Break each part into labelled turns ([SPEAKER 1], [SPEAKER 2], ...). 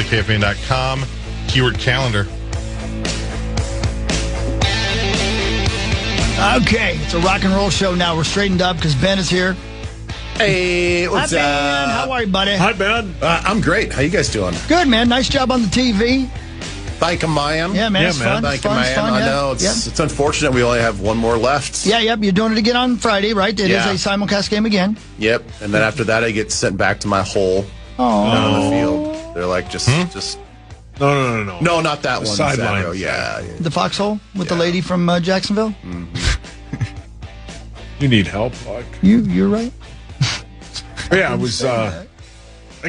[SPEAKER 1] KFAN.com, keyword calendar.
[SPEAKER 2] Okay, it's a rock and roll show now. We're straightened up because Ben is here.
[SPEAKER 3] Hey, what's
[SPEAKER 2] Hi,
[SPEAKER 3] up?
[SPEAKER 2] Ben. How are you, buddy?
[SPEAKER 4] Hi, Ben.
[SPEAKER 3] I'm great. How you guys doing?
[SPEAKER 2] Good, man. Nice job on the TV.
[SPEAKER 3] Thank you, ma'am.
[SPEAKER 2] Yeah, man. It's fun.
[SPEAKER 3] Thank you, ma'am. I know. It's unfortunate we only have one more left.
[SPEAKER 2] Yeah, yep. You're doing it again on Friday, right? It is a simulcast game again.
[SPEAKER 3] Yep. And then after that, I get sent back to my hole down in the field. They're like, just
[SPEAKER 4] No.
[SPEAKER 3] No, not that one.
[SPEAKER 4] Sideline.
[SPEAKER 3] Yeah.
[SPEAKER 2] The foxhole with the lady from Jacksonville.
[SPEAKER 4] You need help, Buck.
[SPEAKER 2] You're right.
[SPEAKER 4] Yeah, I was. I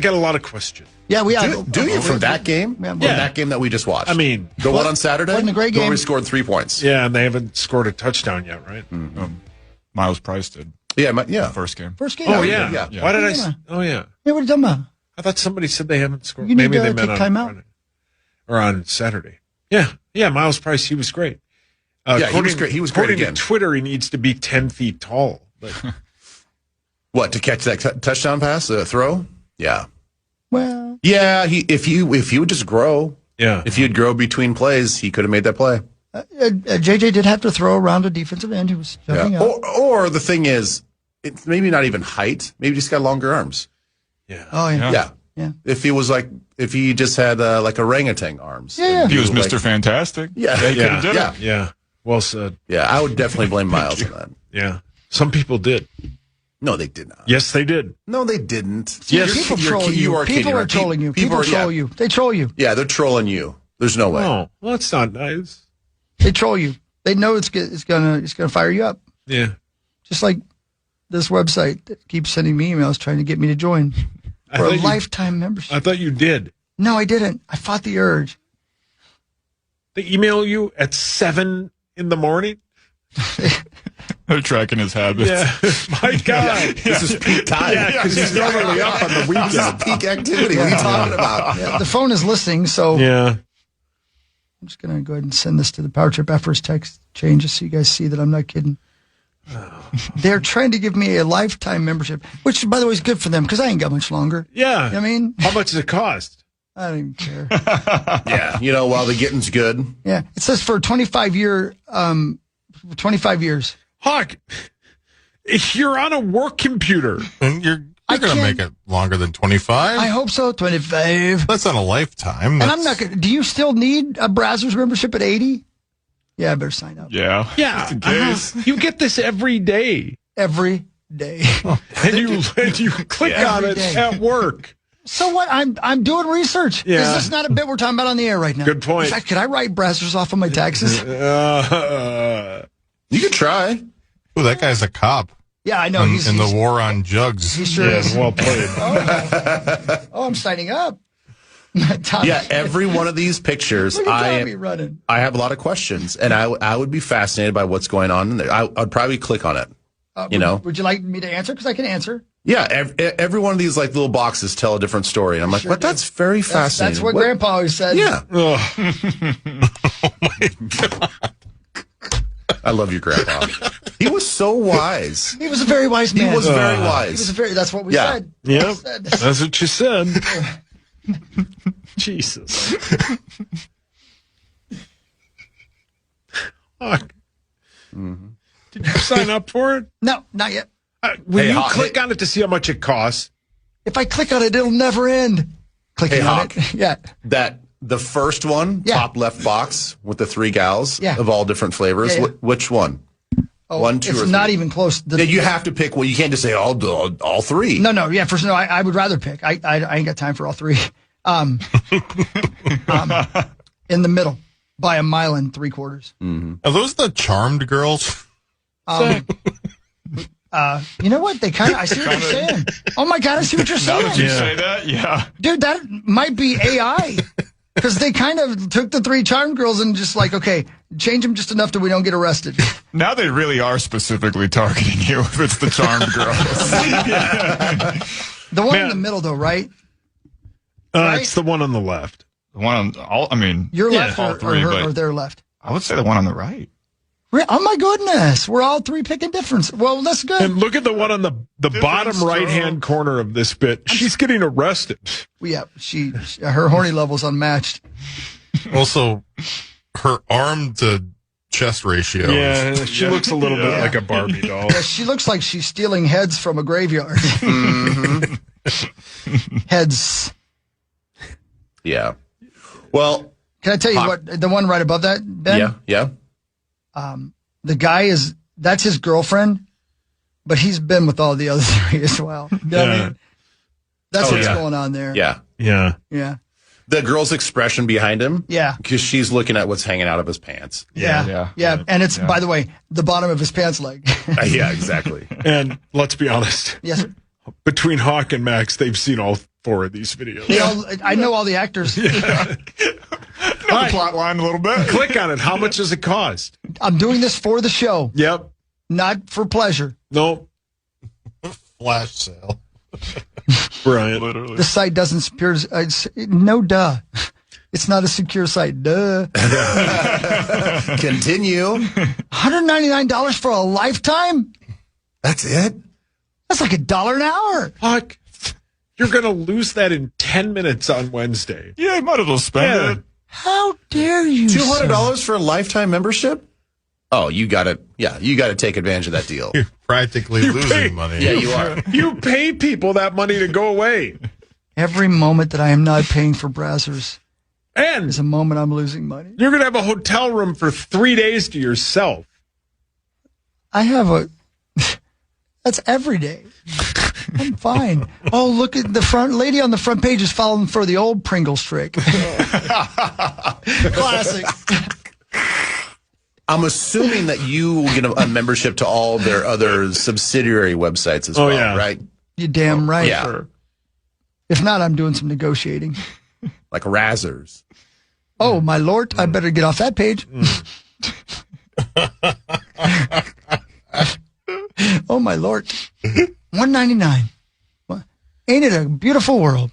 [SPEAKER 4] got a lot of questions.
[SPEAKER 2] Yeah, we have.
[SPEAKER 3] Do you from that game?
[SPEAKER 2] Yeah.
[SPEAKER 3] From that game that we just watched?
[SPEAKER 4] I mean,
[SPEAKER 3] the one on Saturday?
[SPEAKER 2] Wasn't a great game.
[SPEAKER 3] Where we scored 3 points.
[SPEAKER 4] Yeah, and they haven't scored a touchdown yet, right?
[SPEAKER 5] Miles Price did.
[SPEAKER 3] Yeah.
[SPEAKER 5] First game.
[SPEAKER 2] First game.
[SPEAKER 4] Oh, yeah.
[SPEAKER 3] Yeah.
[SPEAKER 4] Why did I? Oh, yeah.
[SPEAKER 2] Yeah, what are you talking about?
[SPEAKER 4] I thought somebody said they haven't scored.
[SPEAKER 2] You need
[SPEAKER 4] Maybe
[SPEAKER 2] to
[SPEAKER 4] they meant
[SPEAKER 2] take
[SPEAKER 4] on
[SPEAKER 2] time out.
[SPEAKER 4] Friday. Or on Saturday. Yeah. Miles Price, he was great.
[SPEAKER 3] He was great. He was great
[SPEAKER 4] according
[SPEAKER 3] again.
[SPEAKER 4] to Twitter, he needs to be 10 feet tall. But
[SPEAKER 3] What, to catch that touchdown pass, throw? Yeah.
[SPEAKER 2] Well,
[SPEAKER 3] Yeah, if he would just grow,
[SPEAKER 4] yeah,
[SPEAKER 3] if he'd grow between plays, he could have made that play.
[SPEAKER 2] JJ did have to throw around a defensive end who was jumping up.
[SPEAKER 3] Or the thing is, it's maybe not even height. Maybe just got longer arms.
[SPEAKER 4] yeah.
[SPEAKER 2] Oh, yeah.
[SPEAKER 3] Yeah. If he just had like orangutan arms.
[SPEAKER 2] Yeah.
[SPEAKER 5] He was Mr. Fantastic.
[SPEAKER 3] Yeah.
[SPEAKER 5] They could have did
[SPEAKER 3] Yeah.
[SPEAKER 5] it.
[SPEAKER 4] Yeah. Well said.
[SPEAKER 3] Yeah, I would definitely blame Miles on that.
[SPEAKER 4] Yeah. Some people did.
[SPEAKER 3] No, they did not.
[SPEAKER 4] Yes, they did.
[SPEAKER 3] No, they didn't.
[SPEAKER 4] Yes.
[SPEAKER 2] People troll you.
[SPEAKER 3] You are kidding,
[SPEAKER 2] People are
[SPEAKER 3] right?
[SPEAKER 2] trolling you. People troll you. They troll you.
[SPEAKER 3] Yeah, they're trolling you. There's no way.
[SPEAKER 4] Oh, well, that's not nice.
[SPEAKER 2] They troll you. They know it's gonna fire you up.
[SPEAKER 4] Yeah.
[SPEAKER 2] Just like this website that keeps sending me emails trying to get me to join for a lifetime membership.
[SPEAKER 4] I thought you did.
[SPEAKER 2] No, I didn't. I fought the urge.
[SPEAKER 4] They email you at 7 in the morning?
[SPEAKER 5] They're tracking his habits.
[SPEAKER 4] Yeah. My God.
[SPEAKER 3] This is peak time.
[SPEAKER 4] Yeah, because he's normally up on the
[SPEAKER 3] This is
[SPEAKER 4] weekend.
[SPEAKER 3] peak activity. What are you talking about?
[SPEAKER 2] Yeah, the phone is listening, so
[SPEAKER 4] Yeah.
[SPEAKER 2] I'm just going to go ahead and send this to the Power Trip Efforts text chain just so you guys see that I'm not kidding. They're trying to give me a lifetime membership, which, by the way, is good for them because I ain't got much longer.
[SPEAKER 4] Yeah.
[SPEAKER 2] I mean,
[SPEAKER 4] How much does it cost?
[SPEAKER 2] I don't even care.
[SPEAKER 3] Yeah, while the getting's good.
[SPEAKER 2] Yeah, it says for 25 years.
[SPEAKER 4] Hawk, you're on a work computer.
[SPEAKER 1] And you're
[SPEAKER 2] I
[SPEAKER 1] going to
[SPEAKER 2] can't-
[SPEAKER 1] make it longer than 25.
[SPEAKER 2] I hope so. 25.
[SPEAKER 1] That's not a lifetime.
[SPEAKER 2] And I'm not going to. Do you still need a Brazzers membership at 80? Yeah, I better sign up.
[SPEAKER 5] Yeah.
[SPEAKER 4] Yeah.
[SPEAKER 5] Just in case.
[SPEAKER 4] You get this every day.
[SPEAKER 2] Every day.
[SPEAKER 4] And you click on
[SPEAKER 2] Every
[SPEAKER 4] it
[SPEAKER 2] day.
[SPEAKER 4] at work.
[SPEAKER 2] So what? I'm doing research.
[SPEAKER 4] Yeah.
[SPEAKER 2] Is this not a bit we're talking about on the air right now?
[SPEAKER 4] Good point.
[SPEAKER 2] In fact, could I write Brazzers off on my taxes?
[SPEAKER 3] You could try.
[SPEAKER 1] Ooh, that guy's a cop
[SPEAKER 2] Yeah, I know.
[SPEAKER 1] in the war on jugs.
[SPEAKER 2] He sure is.
[SPEAKER 4] Well played.
[SPEAKER 2] Oh, I'm signing up.
[SPEAKER 3] Yeah, every one of these pictures,
[SPEAKER 2] Look at
[SPEAKER 3] I
[SPEAKER 2] Tommy running.
[SPEAKER 3] have a lot of questions, and I would be fascinated by what's going on in there. I'd probably click on it.
[SPEAKER 2] Would you like me to answer? Because I can answer.
[SPEAKER 3] Yeah, every one of these like little boxes tell a different story, and I'm like,
[SPEAKER 2] Sure
[SPEAKER 3] but
[SPEAKER 2] do.
[SPEAKER 3] that's very fascinating.
[SPEAKER 2] That's what Grandpa always said.
[SPEAKER 3] Yeah,
[SPEAKER 4] Ugh.
[SPEAKER 3] I love your grandpa. He was so wise.
[SPEAKER 2] He was a very wise man.
[SPEAKER 3] He was very
[SPEAKER 2] He was
[SPEAKER 3] wise.
[SPEAKER 2] a very. That's what we
[SPEAKER 3] Yeah.
[SPEAKER 2] said.
[SPEAKER 4] Yep.
[SPEAKER 2] We said.
[SPEAKER 4] That's what you said. Jesus. Hawk. Did you sign up for it?
[SPEAKER 2] No, not yet.
[SPEAKER 4] When
[SPEAKER 3] Hey,
[SPEAKER 4] you
[SPEAKER 3] Hawk,
[SPEAKER 4] click on it to see how much it costs,
[SPEAKER 2] If I click on it, it'll never end. Clicking
[SPEAKER 3] Hey,
[SPEAKER 2] on
[SPEAKER 3] Hawk.
[SPEAKER 2] it. Yeah.
[SPEAKER 3] That the first one,
[SPEAKER 2] Yeah.
[SPEAKER 3] top left box with the 3 gals
[SPEAKER 2] Yeah.
[SPEAKER 3] of all different flavors.
[SPEAKER 2] Yeah, yeah.
[SPEAKER 3] Which one?
[SPEAKER 2] Oh,
[SPEAKER 3] 1, 2,
[SPEAKER 2] it's
[SPEAKER 3] or 3?
[SPEAKER 2] not even close.
[SPEAKER 3] Yeah, you have to pick. Well, you can't just say all 3.
[SPEAKER 2] No. Yeah, first, no. I would rather pick. I ain't got time for all 3. In the middle, by a mile and 3/4.
[SPEAKER 1] Are those the charmed girls?
[SPEAKER 2] You know what? They kind of. I see what you're saying. Oh my God, I see what you're
[SPEAKER 5] Now that you
[SPEAKER 2] saying,
[SPEAKER 5] say that, yeah.
[SPEAKER 2] dude. That might be AI. Because they kind of took the 3 charmed girls and just like, okay, change them just enough that we don't get arrested.
[SPEAKER 5] Now they really are specifically targeting you if it's the charmed girls.
[SPEAKER 2] The one in
[SPEAKER 4] Man.
[SPEAKER 2] the middle, though, right? Right?
[SPEAKER 4] it's the one on the left.
[SPEAKER 5] The one on all, I mean,
[SPEAKER 2] Your
[SPEAKER 4] Yeah,
[SPEAKER 2] left
[SPEAKER 5] all
[SPEAKER 2] or
[SPEAKER 5] 3,
[SPEAKER 2] her
[SPEAKER 5] but
[SPEAKER 2] or their left?
[SPEAKER 5] I would say the one on the right.
[SPEAKER 2] Oh my goodness, we're all three picking difference. Well, that's good.
[SPEAKER 4] And look at the one on the bottom right-hand corner of this bit. She's getting arrested.
[SPEAKER 2] Yeah, her horny level's unmatched.
[SPEAKER 1] Also, her arm to chest ratio.
[SPEAKER 4] Yeah, she looks a little bit like a Barbie doll.
[SPEAKER 2] Yeah, she looks like she's stealing heads from a graveyard. Heads.
[SPEAKER 3] Yeah. Well,
[SPEAKER 2] can I tell you what? The one right above that, Ben?
[SPEAKER 3] Yeah.
[SPEAKER 2] The guy that's his girlfriend, but he's been with all the other three as well. You know what I mean? That's what's going on there.
[SPEAKER 3] Yeah.
[SPEAKER 2] Yeah.
[SPEAKER 3] The girl's expression behind him.
[SPEAKER 2] Yeah.
[SPEAKER 3] Because she's looking at what's hanging out of his pants.
[SPEAKER 2] Yeah. And it's, by the way, the bottom of his pants leg.
[SPEAKER 3] Yeah, exactly.
[SPEAKER 4] And let's be honest.
[SPEAKER 2] Yes, sir.
[SPEAKER 4] Between Hawk and Max, they've seen all 4 of these videos.
[SPEAKER 2] I know all the actors.
[SPEAKER 5] The plot line a little bit.
[SPEAKER 4] Click on it. How much does it cost?
[SPEAKER 2] I'm doing this for the show.
[SPEAKER 4] Yep.
[SPEAKER 2] Not for pleasure.
[SPEAKER 4] No.
[SPEAKER 1] Flash sale.
[SPEAKER 4] Brilliant.
[SPEAKER 5] Literally.
[SPEAKER 2] The site doesn't secure. No, duh. It's not a secure site. Duh.
[SPEAKER 3] Continue.
[SPEAKER 2] $199 for a lifetime?
[SPEAKER 3] That's it?
[SPEAKER 2] That's like $1 an hour.
[SPEAKER 4] Hawk, you're going to lose that in 10 minutes on Wednesday.
[SPEAKER 5] Yeah, might as well spend it.
[SPEAKER 2] How dare you?
[SPEAKER 3] $200 for a lifetime membership? Oh, you got to take advantage of that deal.
[SPEAKER 1] You're practically losing money.
[SPEAKER 3] Yeah, you are.
[SPEAKER 4] You pay people that money to go away.
[SPEAKER 2] Every moment that I am not paying for Brazzers
[SPEAKER 4] And
[SPEAKER 2] is a moment I'm losing money.
[SPEAKER 4] you're going to have a hotel room for 3 days to yourself.
[SPEAKER 2] I have a... That's every day. I'm fine. Oh, look at the front lady on the front page is following for the old Pringles trick. Classic.
[SPEAKER 3] I'm assuming that you will get a membership to all their other subsidiary websites as well, right?
[SPEAKER 2] You're damn right.
[SPEAKER 3] Yeah.
[SPEAKER 2] If not, I'm doing some negotiating.
[SPEAKER 3] Like Razzers.
[SPEAKER 2] Oh, my lord, I better get off that page. Oh, my lord. $199. Ain't it a beautiful world?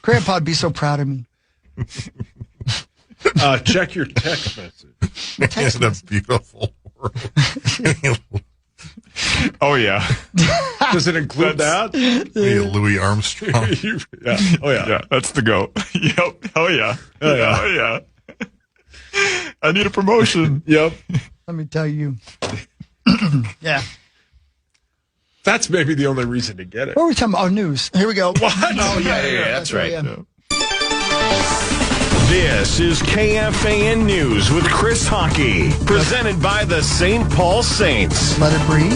[SPEAKER 2] Grandpa'd be so proud of me.
[SPEAKER 4] Check your text message.
[SPEAKER 1] It's a beautiful world.
[SPEAKER 5] Oh, yeah.
[SPEAKER 4] Does it include that?
[SPEAKER 1] Louis Armstrong.
[SPEAKER 4] Yeah. Oh, yeah.
[SPEAKER 5] Yeah, that's the go. Yep. Oh, yeah.
[SPEAKER 4] Oh, yeah.
[SPEAKER 5] Oh, yeah. I need a promotion.
[SPEAKER 4] Yep.
[SPEAKER 2] Let me tell you. Yeah.
[SPEAKER 4] That's maybe the only reason to get it.
[SPEAKER 2] What are we talking about? Oh, news. Here we go.
[SPEAKER 4] What?
[SPEAKER 3] Oh, yeah, that's right.
[SPEAKER 2] Yeah.
[SPEAKER 6] This is KFAN News with Chris Hockey, presented by the St. Paul Saints.
[SPEAKER 2] Let it breathe.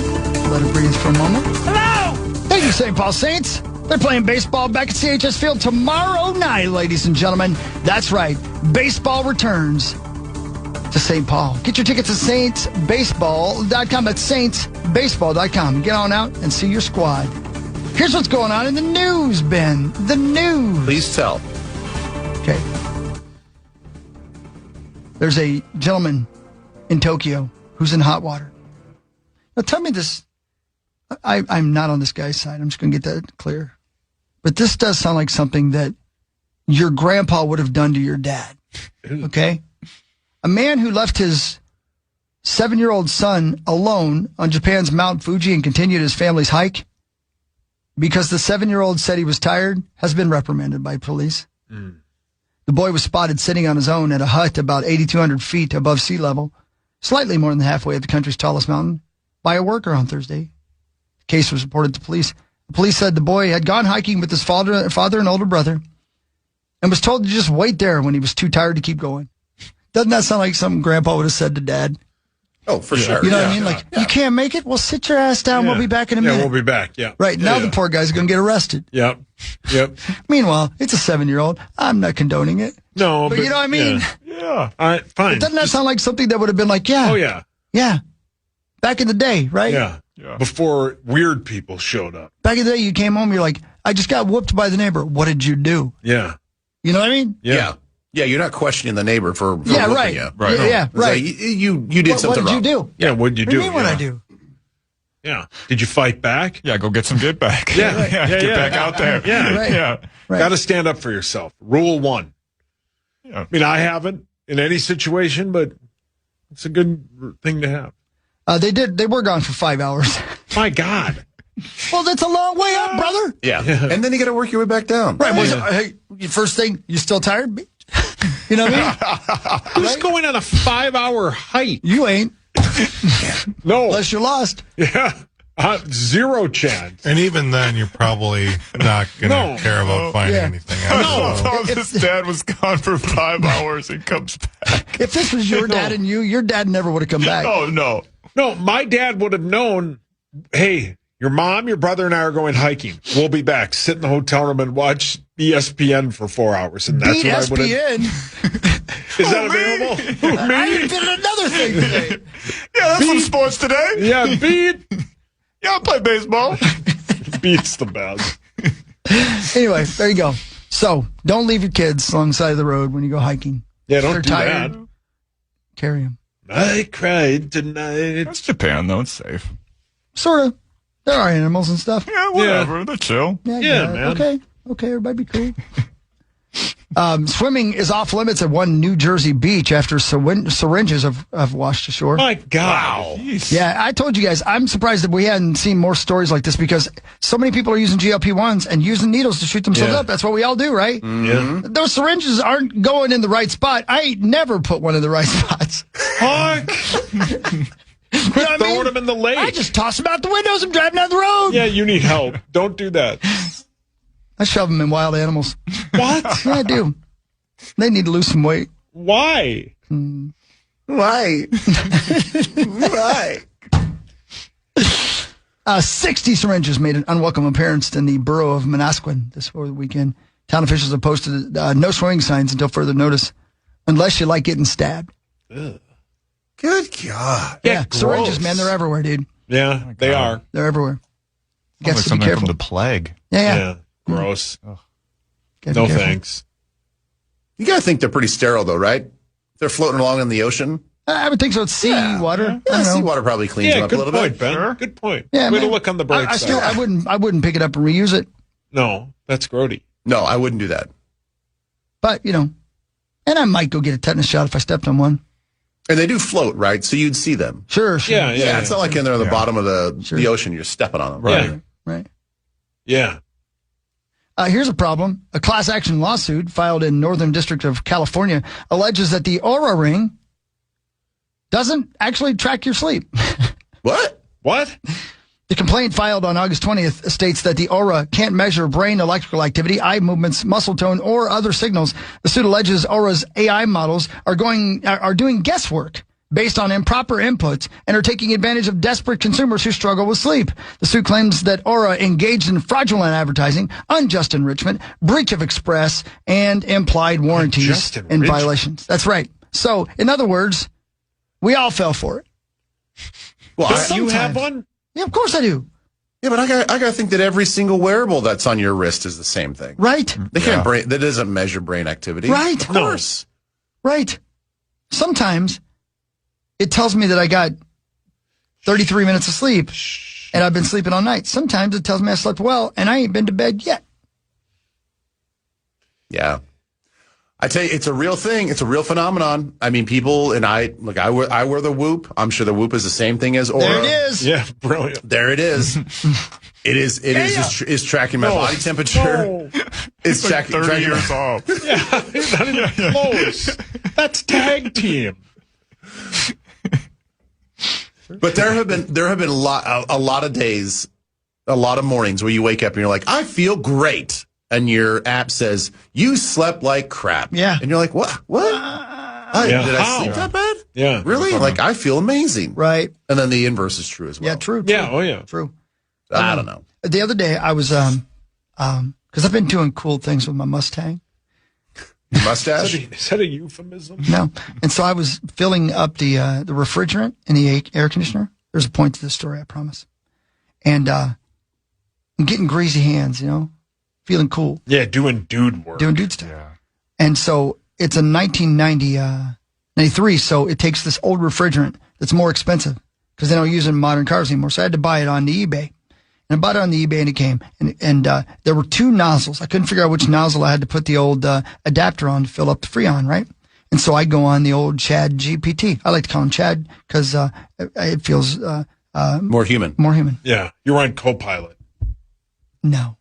[SPEAKER 2] Let it breathe for a moment. Hello! Thank you, St. Paul Saints. They're playing baseball back at CHS Field tomorrow night, ladies and gentlemen. That's right. Baseball returns to St. Paul. Get your tickets at saintsbaseball.com. That's saintsbaseball.com. Get on out and see your squad. Here's what's going on in the news, Ben. The news.
[SPEAKER 3] Please tell.
[SPEAKER 2] Okay. There's a gentleman in Tokyo who's in hot water. Now tell me this. I'm not on this guy's side. I'm just going to get that clear. But this does sound like something that your grandpa would have done to your dad. Okay? A man who left his 7-year-old son alone on Japan's Mount Fuji and continued his family's hike because the 7-year-old said he was tired has been reprimanded by police. The boy was spotted sitting on his own at a hut about 8,200 feet above sea level, slightly more than halfway up the country's tallest mountain, by a worker on Thursday. The case was reported to police. The police said the boy had gone hiking with his father and older brother and was told to just wait there when he was too tired to keep going. Doesn't that sound like something Grandpa would have said to Dad?
[SPEAKER 3] Oh, for sure.
[SPEAKER 2] You know what I mean? Like, you can't make it? Well, sit your ass down. We'll be back in a minute.
[SPEAKER 4] Yeah, we'll be back. Yeah.
[SPEAKER 2] Right. Now the poor guy's going to get arrested.
[SPEAKER 4] Yep. Yep.
[SPEAKER 2] Meanwhile, it's a 7-year-old. I'm not condoning it.
[SPEAKER 4] No,
[SPEAKER 2] But you know what I mean?
[SPEAKER 4] Yeah. All right, fine.
[SPEAKER 2] Doesn't that sound like something that would have been like, yeah.
[SPEAKER 4] Oh, yeah.
[SPEAKER 2] Yeah. Back in the day, right?
[SPEAKER 4] Yeah. Before weird people showed up.
[SPEAKER 2] Back in the day, you came home, you're like, I just got whooped by the neighbor. What did you do?
[SPEAKER 4] Yeah.
[SPEAKER 2] You know what I mean?
[SPEAKER 3] Yeah. Yeah, you're not questioning the neighbor for
[SPEAKER 2] Yeah,
[SPEAKER 3] whooping
[SPEAKER 2] right.
[SPEAKER 3] you.
[SPEAKER 5] Right.
[SPEAKER 2] Yeah,
[SPEAKER 3] It's
[SPEAKER 2] right.
[SPEAKER 3] like, you did something
[SPEAKER 2] what
[SPEAKER 3] wrong.
[SPEAKER 2] did you do?
[SPEAKER 4] Yeah. What'd you
[SPEAKER 2] What do
[SPEAKER 4] do?
[SPEAKER 2] you mean what I do?
[SPEAKER 4] Yeah. Did you fight back?
[SPEAKER 5] Yeah, go get some get back.
[SPEAKER 4] Yeah.
[SPEAKER 5] Get back out there.
[SPEAKER 4] Yeah.
[SPEAKER 2] Right.
[SPEAKER 5] Yeah.
[SPEAKER 2] Right.
[SPEAKER 4] Got to stand up for yourself. Rule 1.
[SPEAKER 5] Yeah.
[SPEAKER 4] I mean, I haven't in any situation, but It's a good thing to have.
[SPEAKER 2] They were gone for 5 hours.
[SPEAKER 4] My God.
[SPEAKER 2] Well, that's a long way up, brother.
[SPEAKER 3] Yeah. And then you got to work your way back down.
[SPEAKER 2] Right. Hey, first thing, you still tired? You know what I mean?
[SPEAKER 4] Who's going on a 5-hour hike?
[SPEAKER 2] You ain't.
[SPEAKER 4] No.
[SPEAKER 2] Unless you're lost.
[SPEAKER 4] Yeah. Zero chance.
[SPEAKER 1] And even then, you're probably not going to care about finding anything else.
[SPEAKER 5] No, this dad was gone for 5 hours and comes back.
[SPEAKER 2] If this was your dad and you, your dad never would have come back.
[SPEAKER 5] Oh, no.
[SPEAKER 4] No, my dad would have known, hey, your mom, your brother, and I are going hiking. We'll be back. Sit in the hotel room and watch ESPN for 4 hours. And that's what I would have.
[SPEAKER 2] ESPN?
[SPEAKER 4] Is that available?
[SPEAKER 2] I did another thing today.
[SPEAKER 5] Yeah, that's some sports today.
[SPEAKER 4] Yeah, beat.
[SPEAKER 5] Yeah, I play baseball.
[SPEAKER 4] Beats the best.
[SPEAKER 2] Anyway, there you go. So, don't leave your kids alongside of the road when you go hiking.
[SPEAKER 4] Yeah,
[SPEAKER 2] If
[SPEAKER 4] don't
[SPEAKER 2] they're
[SPEAKER 4] do
[SPEAKER 2] tired,
[SPEAKER 4] that.
[SPEAKER 2] carry them.
[SPEAKER 4] I cried tonight.
[SPEAKER 5] That's Japan, though. It's safe.
[SPEAKER 2] Sort of. There are animals and stuff.
[SPEAKER 5] Yeah, whatever. They're chill.
[SPEAKER 2] I
[SPEAKER 4] Yeah,
[SPEAKER 2] get it.
[SPEAKER 4] man.
[SPEAKER 2] Okay, everybody be cool. Swimming is off limits at one New Jersey beach after syringes have washed ashore.
[SPEAKER 4] My God.
[SPEAKER 2] Yeah, I told you guys, I'm surprised that we hadn't seen more stories like this because so many people are using GLP-1s and using needles to shoot themselves
[SPEAKER 4] Yeah.
[SPEAKER 2] up. That's what we all do, right?
[SPEAKER 4] Yeah.
[SPEAKER 2] Those syringes aren't going in the right spot. I never put one in the right spots.
[SPEAKER 4] Fuck. Quit throwing them in the lake.
[SPEAKER 2] I just toss them out the windows and drive down the road.
[SPEAKER 4] Yeah, you need help. Don't do that.
[SPEAKER 2] I shove them in wild animals.
[SPEAKER 4] What?
[SPEAKER 2] Yeah, I do. They need to lose some weight.
[SPEAKER 4] Why?
[SPEAKER 3] Why? Why?
[SPEAKER 2] 60 syringes made an unwelcome appearance in the borough of Manasquan this over the weekend. Town officials have posted no swimming signs until further notice, unless you like getting stabbed.
[SPEAKER 3] Good God.
[SPEAKER 2] Yeah,
[SPEAKER 4] gross.
[SPEAKER 2] syringes, man, they're everywhere, dude.
[SPEAKER 4] Yeah, they are.
[SPEAKER 2] They're everywhere. You got
[SPEAKER 5] Like
[SPEAKER 2] to be
[SPEAKER 5] something
[SPEAKER 2] careful.
[SPEAKER 5] from the plague.
[SPEAKER 2] Yeah.
[SPEAKER 4] Yeah. Gross.
[SPEAKER 2] Gotta be
[SPEAKER 4] No
[SPEAKER 2] careful.
[SPEAKER 4] thanks.
[SPEAKER 3] You got to think they're pretty sterile, though, right? They're floating along in the ocean.
[SPEAKER 2] I would think so. It's seawater. I
[SPEAKER 3] Yeah,
[SPEAKER 2] don't know.
[SPEAKER 3] seawater probably cleans
[SPEAKER 4] Yeah,
[SPEAKER 3] them up a
[SPEAKER 4] good
[SPEAKER 3] little
[SPEAKER 4] point,
[SPEAKER 3] bit.
[SPEAKER 4] Ben.
[SPEAKER 5] Sure.
[SPEAKER 4] Good point.
[SPEAKER 2] Yeah,
[SPEAKER 4] Way to
[SPEAKER 2] man.
[SPEAKER 4] look on the bright
[SPEAKER 2] I
[SPEAKER 4] side.
[SPEAKER 2] wouldn't pick it up and reuse it,
[SPEAKER 4] No, that's grody.
[SPEAKER 3] No, I wouldn't do that.
[SPEAKER 2] but and I might go get a tetanus shot if I stepped on one.
[SPEAKER 3] And they do float, right? So you'd see them.
[SPEAKER 2] Sure.
[SPEAKER 4] Yeah,
[SPEAKER 3] Yeah, it's not like in there on the bottom of the ocean, you're stepping on them.
[SPEAKER 4] Right.
[SPEAKER 2] Right.
[SPEAKER 4] Yeah.
[SPEAKER 2] Here's a problem. A class action lawsuit filed in Northern District of California alleges that the Oura Ring doesn't actually track your sleep.
[SPEAKER 3] What?
[SPEAKER 4] What?
[SPEAKER 2] The complaint filed on August 20th states that the Oura can't measure brain electrical activity, eye movements, muscle tone, or other signals. The suit alleges Oura's AI models are doing guesswork based on improper inputs and are taking advantage of desperate consumers who struggle with sleep. The suit claims that Oura engaged in fraudulent advertising, unjust enrichment, breach of express, and implied warranties
[SPEAKER 4] Unjust
[SPEAKER 2] and
[SPEAKER 4] enrichment.
[SPEAKER 2] violations. That's right. So, in other words, we all fell for it.
[SPEAKER 3] Well,
[SPEAKER 4] Do you have
[SPEAKER 2] sometimes.
[SPEAKER 4] one?
[SPEAKER 2] Yeah, of course I do.
[SPEAKER 3] yeah, but I got to think that every single wearable that's on your wrist is the same thing.
[SPEAKER 2] Right?
[SPEAKER 3] They can't that doesn't measure brain activity.
[SPEAKER 2] Right.
[SPEAKER 3] Of course.
[SPEAKER 2] Right. Sometimes it tells me that I got 33 minutes of sleep and I've been sleeping all night. Sometimes it tells me I slept well and I ain't been to bed yet.
[SPEAKER 3] Yeah. I tell you, it's a real thing. It's a real phenomenon. I mean, people and I wear the Whoop. I'm sure the Whoop is the same thing as Oura.
[SPEAKER 2] There it is.
[SPEAKER 4] Yeah, brilliant.
[SPEAKER 3] There it is. It is tracking my body temperature.
[SPEAKER 4] No.
[SPEAKER 3] It's
[SPEAKER 5] Like 30
[SPEAKER 3] tracking
[SPEAKER 5] years off.
[SPEAKER 4] Yeah, not even close. That's tag team.
[SPEAKER 3] But there have been a lot of days, a lot of mornings where you wake up and you're like, I feel great, and your app says you slept like crap.
[SPEAKER 2] Yeah.
[SPEAKER 3] and you're like, what? What?
[SPEAKER 4] Yeah.
[SPEAKER 3] Did I
[SPEAKER 4] How?
[SPEAKER 3] sleep that bad?
[SPEAKER 4] Yeah.
[SPEAKER 3] Really? Like I feel amazing.
[SPEAKER 2] Right.
[SPEAKER 3] And then the inverse is true as well.
[SPEAKER 2] Yeah, true.
[SPEAKER 4] Yeah, oh yeah.
[SPEAKER 2] True.
[SPEAKER 3] I don't know.
[SPEAKER 2] The other day I was, because I've been doing cool things with my Mustang.
[SPEAKER 3] Mustache.
[SPEAKER 4] Is that a euphemism?
[SPEAKER 2] No. And so I was filling up the refrigerant in the air conditioner. There's a point to this story, I promise. And I'm getting greasy hands, feeling cool,
[SPEAKER 4] Yeah, doing dude work.
[SPEAKER 2] doing dude stuff.
[SPEAKER 5] Yeah.
[SPEAKER 2] And so it's a 1993, so it takes this old refrigerant that's more expensive because they don't use it in modern cars anymore. So I had to buy it on the eBay. And I bought it on the eBay and it came. And there were two nozzles. I couldn't figure out which nozzle I had to put the old adapter on to fill up the Freon, right? And so I go on the old Chad GPT. I like to call him Chad because it feels
[SPEAKER 3] more human.
[SPEAKER 2] More human.
[SPEAKER 4] Yeah, you're on Copilot.
[SPEAKER 2] No.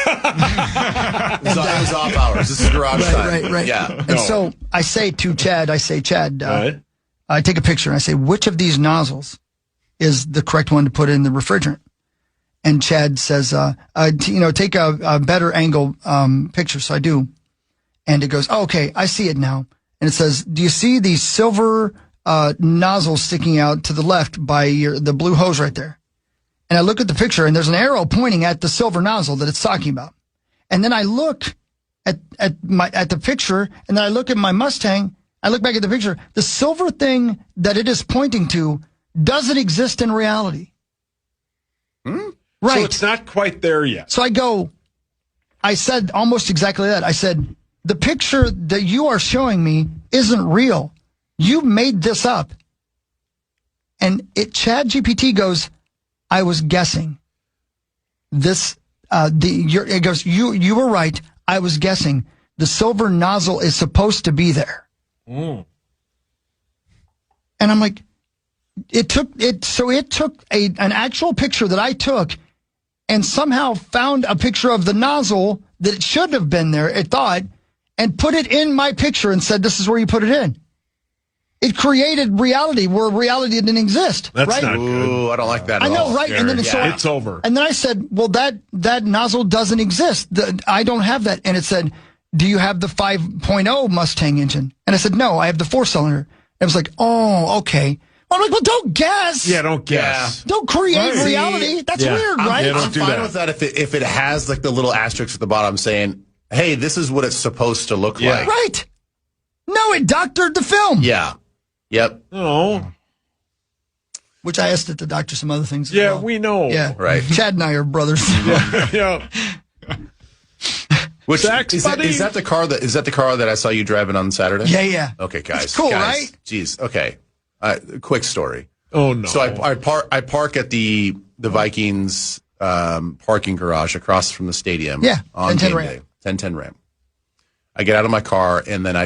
[SPEAKER 3] It was off hours. This is garage time.
[SPEAKER 2] Right.
[SPEAKER 3] Yeah.
[SPEAKER 2] And so I say to Chad, I take a picture and I say, which of these nozzles is the correct one to put in the refrigerant? And Chad says, take a better angle picture. So I do. And it goes, oh, okay, I see it now. And it says, do you see the silver nozzle sticking out to the left by the blue hose right there? And I look at the picture, and there's an arrow pointing at the silver nozzle that it's talking about. And then I look at the picture, and then I look at my Mustang. I look back at the picture. The silver thing that it is pointing to doesn't exist in reality. Right.
[SPEAKER 4] So it's not quite there yet.
[SPEAKER 2] So I said almost exactly that. I said, the picture that you are showing me isn't real. You made this up. And Chad GPT goes, I was guessing. It goes, you were right. I was guessing. The silver nozzle is supposed to be there. And I'm like, it took an actual picture that I took and somehow found a picture of the nozzle that it should have been there, it thought, and put it in my picture and said, this is where you put it in. It created reality where reality didn't exist.
[SPEAKER 4] That's
[SPEAKER 2] right?
[SPEAKER 4] not good.
[SPEAKER 3] Ooh, I don't like that at
[SPEAKER 2] I know,
[SPEAKER 3] all.
[SPEAKER 2] right? And then
[SPEAKER 4] it's over.
[SPEAKER 2] And then I said, well, that nozzle doesn't exist. I don't have that. And it said, do you have the 5.0 Mustang engine? And I said, no, I have the 4-cylinder. It was like, oh, okay. I'm like, well, don't guess.
[SPEAKER 4] Yeah, don't guess.
[SPEAKER 3] Yeah.
[SPEAKER 2] Don't create reality. That's weird, right?
[SPEAKER 3] I'm fine with that if it has like the little asterisk at the bottom saying, hey, this is what it's supposed to look like.
[SPEAKER 2] Right. No, it doctored the film.
[SPEAKER 3] Yeah. Yep.
[SPEAKER 4] Oh.
[SPEAKER 2] Which I asked it to doctor some other things as
[SPEAKER 4] Yeah,
[SPEAKER 2] well.
[SPEAKER 4] we know.
[SPEAKER 2] Yeah.
[SPEAKER 3] Right.
[SPEAKER 2] Chad and I are brothers.
[SPEAKER 4] Yeah.
[SPEAKER 3] Which
[SPEAKER 4] Sex,
[SPEAKER 3] is
[SPEAKER 4] buddy.
[SPEAKER 3] that the car that I saw you driving on Saturday?
[SPEAKER 2] Yeah.
[SPEAKER 3] Okay, guys.
[SPEAKER 2] It's cool,
[SPEAKER 3] guys,
[SPEAKER 2] right?
[SPEAKER 3] Jeez. Okay. Quick story.
[SPEAKER 4] Oh no.
[SPEAKER 3] So I park at the Vikings parking garage across from the stadium.
[SPEAKER 2] Yeah.
[SPEAKER 3] On
[SPEAKER 2] 1010
[SPEAKER 3] game
[SPEAKER 2] ramp.
[SPEAKER 3] day. 1010 ramp. I get out of my car and then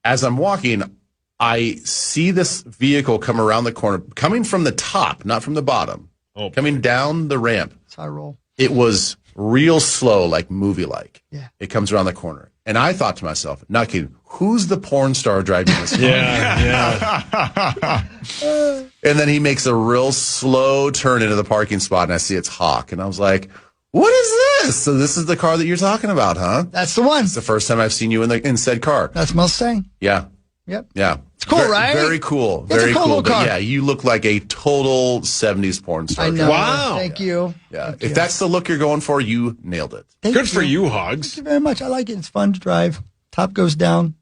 [SPEAKER 3] as I'm walking, I see this vehicle come around the corner, coming from the top, not from the bottom.
[SPEAKER 4] Oh.
[SPEAKER 3] Coming down the ramp.
[SPEAKER 2] That's how I roll.
[SPEAKER 3] It was real slow, like movie-like.
[SPEAKER 2] Yeah.
[SPEAKER 3] It comes around the corner. And I thought to myself, not kidding, who's the porn star driving this car?
[SPEAKER 4] Yeah.
[SPEAKER 3] And then he makes a real slow turn into the parking spot, and I see it's Hawk. And I was like, what is this? So this is the car that you're talking about, huh?
[SPEAKER 2] That's the one.
[SPEAKER 3] It's the first time I've seen you in said car.
[SPEAKER 2] That's Mustang.
[SPEAKER 3] Yeah.
[SPEAKER 2] Yep.
[SPEAKER 3] Yeah.
[SPEAKER 2] It's cool, right?
[SPEAKER 3] Very cool.
[SPEAKER 2] It's a
[SPEAKER 3] Very
[SPEAKER 2] cool
[SPEAKER 3] cool.
[SPEAKER 2] little
[SPEAKER 3] But
[SPEAKER 2] car.
[SPEAKER 3] yeah, you look like a total 70s porn star.
[SPEAKER 2] I know.
[SPEAKER 4] Wow.
[SPEAKER 2] Thank you.
[SPEAKER 3] Yeah.
[SPEAKER 2] Thank
[SPEAKER 3] If
[SPEAKER 2] you.
[SPEAKER 3] that's the look you're going for, you nailed it.
[SPEAKER 2] Thank
[SPEAKER 4] Good for you, Hogs.
[SPEAKER 2] Thank you very much. I like it. It's fun to drive. Top goes down.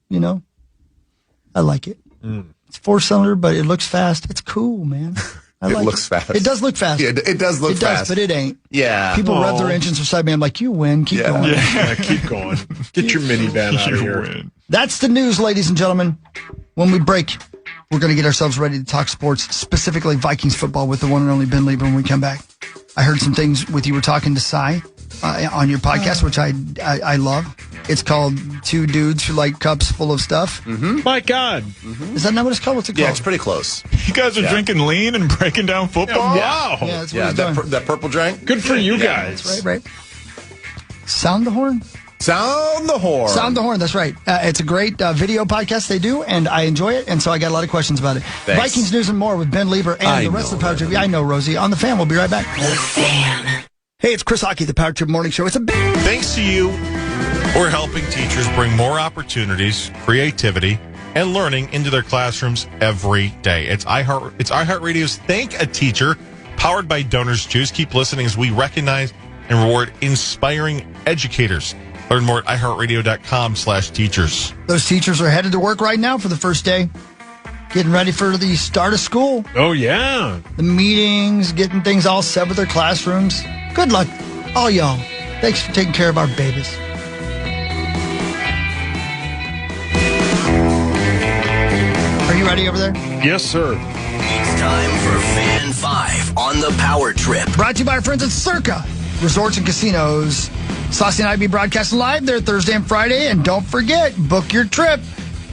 [SPEAKER 2] You know, I like it. It's 4-cylinder, but it looks fast. It's cool, man.
[SPEAKER 3] It looks fast.
[SPEAKER 2] It does look fast.
[SPEAKER 3] Yeah, it does look fast.
[SPEAKER 2] But it ain't.
[SPEAKER 3] Yeah.
[SPEAKER 2] People rev their engines beside me. I'm like, you win. Keep going.
[SPEAKER 4] Yeah, keep going. Get your minivan out of here.
[SPEAKER 2] That's the news, ladies and gentlemen. When we break, we're going to get ourselves ready to talk sports, specifically Vikings football with the one and only Ben Lieber when we come back. I heard some things with you were talking to Cy on your podcast, which I love. It's called Two Dudes Who Like Cups Full of Stuff.
[SPEAKER 4] My God.
[SPEAKER 2] Is that not what it's called? What's it called?
[SPEAKER 3] Yeah, it's pretty close.
[SPEAKER 5] You guys are drinking lean and breaking down football?
[SPEAKER 4] Wow.
[SPEAKER 2] Yeah, that's what
[SPEAKER 3] Yeah,
[SPEAKER 2] he's doing.
[SPEAKER 3] that purple drink.
[SPEAKER 4] Good for you guys.
[SPEAKER 2] Right. Sound the horn?
[SPEAKER 3] Sound the horn.
[SPEAKER 2] Sound the horn, that's right. It's a great video podcast they do, and I enjoy it, and so I got a lot of questions about it.
[SPEAKER 3] Thanks.
[SPEAKER 2] Vikings news and more with Ben Lieber and the rest of the Power Trip. I know, Rosie. On the Fan, we'll be right back. The Fan. Hey, it's Chris Hockey, the Power Trip Morning Show. It's a big...
[SPEAKER 1] Thanks to you, we're helping teachers bring more opportunities, creativity, and learning into their classrooms every day. It's iHeartRadio's Thank a Teacher, powered by Donors Choose. Keep listening as we recognize and reward inspiring educators. Learn more at iHeartRadio.com/teachers.
[SPEAKER 2] Those teachers are headed to work right now for the first day, getting ready for the start of school.
[SPEAKER 4] Oh, yeah.
[SPEAKER 2] The meetings, getting things all set with their classrooms. Good luck, all y'all. Thanks for taking care of our babies. Are you ready over there?
[SPEAKER 4] Yes, sir.
[SPEAKER 7] It's time for Fan 5 on the Power Trip.
[SPEAKER 2] Brought to you by our friends at Circa Resorts and Casinos. Saucy and I be broadcasting live there Thursday and Friday. And don't forget, book your trip.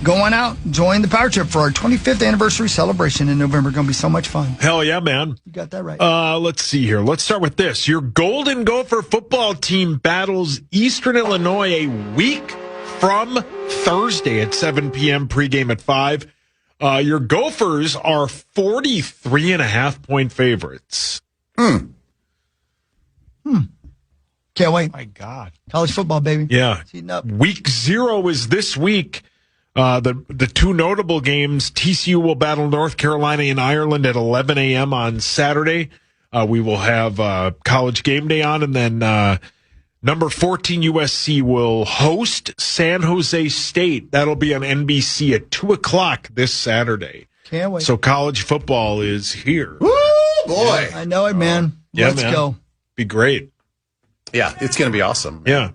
[SPEAKER 2] Going out, join the Power Trip for our 25th anniversary celebration in November. Going to be so much fun.
[SPEAKER 4] Hell yeah, man.
[SPEAKER 2] You got that right.
[SPEAKER 4] Let's see here. Let's start with this. Your Golden Gopher football team battles Eastern Illinois a week from Thursday at 7 p.m., pregame at 5. Your Gophers are 43.5-point favorites.
[SPEAKER 2] Can't wait.
[SPEAKER 5] My God.
[SPEAKER 2] College football, baby.
[SPEAKER 4] Yeah.
[SPEAKER 2] It's heating up.
[SPEAKER 4] Week 0 is this week. The two notable games, TCU will battle North Carolina in Ireland at 11 a.m. on Saturday. We will have College Game Day on, and then number 14 USC will host San Jose State. That'll be on NBC at 2 o'clock this Saturday.
[SPEAKER 2] Can't wait.
[SPEAKER 4] So college football is here.
[SPEAKER 3] Woo, boy.
[SPEAKER 2] I know it, man.
[SPEAKER 4] Yeah,
[SPEAKER 2] Let's
[SPEAKER 4] man.
[SPEAKER 2] go.
[SPEAKER 4] Be great.
[SPEAKER 3] Yeah, it's going to be awesome.
[SPEAKER 4] Yeah.